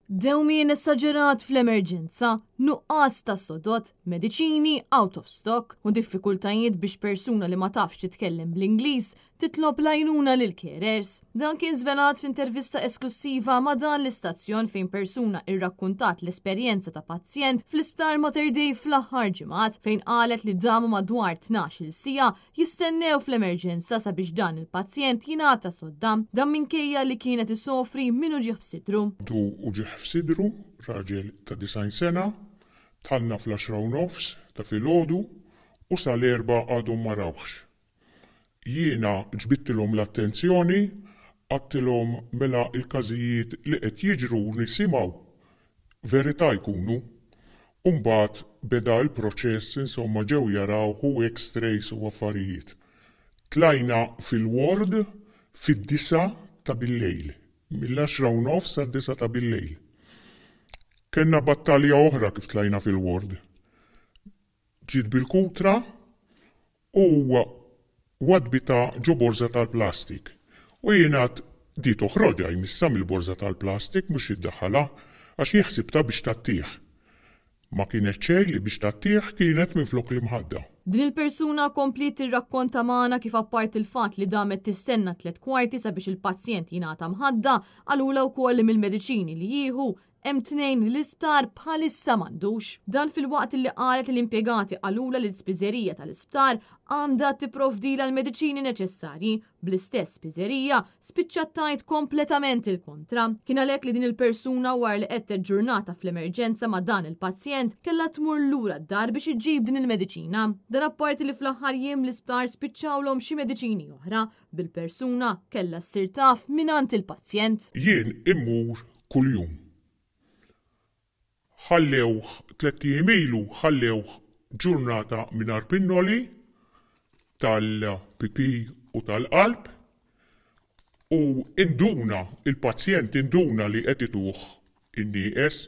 Dewmien esaġerat fl-emerġenza, nuqqas ta' sodot, mediċini out of stock u diffikultajiet biex persuna li ma tafx titkellem bl-Ingliż titlob lajnuna lil carers. Dan kien żvelat f'intervista esklusiva ma' dan l-istazzjon fejn persuna irrakkuntat l-esperjenza ta' pazjent fl-Isptar Mater Dei fl-aħħar ġimgħat fejn qalet li damu madwar 12 siegħa jistennew fl-emerġenza sabiex dan il-pazjent jingħata soddam dan minkejja li kienet isofri minnu ġieħ f'sidru. F'sidru, raġel ta' 90 sena, tħallna fl-10:30 ta' filgħodu u sal-4 għadhom ma rawħx. Jiena ġbittilhom l-attenzjoni, għattilhom mela il-każijiet li qed jiġru nisimgħu verità jkunu, u mbagħad beda l-proċess insomma ġew jaraw u X-rays u affarijiet. Tlajna fil-ward fid-9 ta' bil-lejl, mill-10:30 sa' 9 ta' bil-lejl. Kenna battalja oħra kif tlajna fil-ward. Ġiet bil-kutra u wadbita ġo borza tal-plastik. U jienat di toħroġa jmissa mill-borza tal-plastik mhux iddaħħalha għax jeħsibta biex tattieħ. Ma kienet xejn li biex tattieħ kienet minflok l-imħadda. Din il-persuna komplit tirrakkonta magħna kif appart il-fatt li damet tistenna 3 kwarti sabiex il-pazjent jingħata mħadda għalula wkoll li mill-mediċini li jieħu hemm 2 l-isptar bħalissa m'għandux. Dan fil-waqt li qalet l-impjegati għalula li l-spiżerija tal-isptar għandha tipprovdila l-mediċini neċessarji bl-istess spiżerija spiċċat tajt kompletament il-kontra. Kien għalhekk li din il-persuna wara li qed ġurnata fl-emerġenza ma' dan il-pazjent kellha tmur lura d-dar biex iġġib din il-mediċina. Dan apparti li fl-aħħar jiem l-isptar spiċċawlhom xi mediċini oħra bil-persuna kellha ssir taf mingħand il-pazjent. Jien immur kuljum. Ħallew 3 ilu ħallew ġurnata mingħajr pinnoli tal-pipi u tal-qalb u induna il-pazjent induna li qed ituh in-nieqes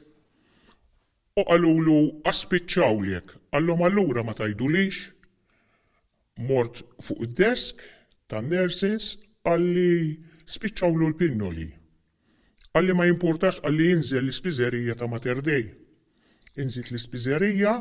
u qalulu aspiċċawlek. Għallhom allura ma tgħidulix. Mort fuq id-desk tan-nurses għalli spiċċawlu l-pinnoli. Għalli ma jimpurtax għalli jinżel l-ispiżerija ta' Mater Dei. Inżit l-ispiżerija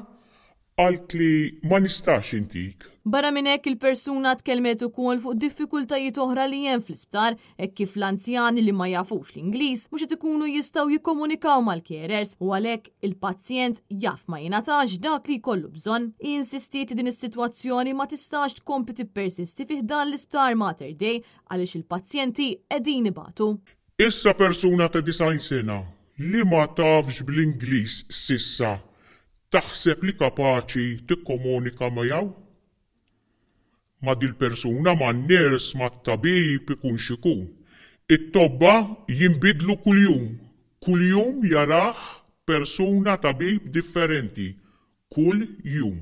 għalt li ma nistax intik. Barra minn hekk il-persuna tkellmet ukoll fuq diffikultajiet oħra li hemm fl-isptar hekk kif l-anzjani li ma jafux l-Ingliż mhux qed ikunu jistgħu jikkomunikaw mal-carers u għalhekk il-pazjent jaf ma jingħatax dak li jkollu bżonn. Insistiet din is-sitwazzjoni ma tistax tkompli tippersisti fih dan l-Isptar Mater Dei għaliex il-pazjenti qegħdin ibatu. Issa persuna ta' 90 sena li ma tafx bl-Ingliż sissa taħseb li kapaċi tikkomunika miegħu? Ma dil-persuna ma n-ners ma t-tabib ikun xikun. It-tobba jinbidlu kuljum. Kuljum jaraħ persuna tabib differenti. Kull jum.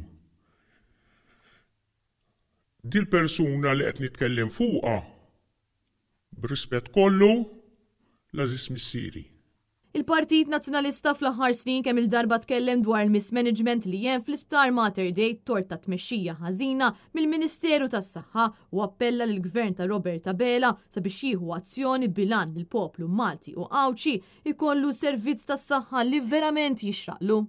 Dil-persuna li qed nitkellem fuqha b'rispett kollu l-Aziz Missieri. Il-Partit Nazzjonalista fl-aħħar snin kemm il-darba tkellem dwar il-mismanagement li hemm fl-Isptar Mater Dei torta tmexxija ħażina mill-Ministeru tas-Saħħa u appella lill-Gvern ta' Robert Abela sabiex jieħu azzjoni bilan lill-poplu Malti u Awċi ikollu servizz tas-saħħa li verament jixraqlu.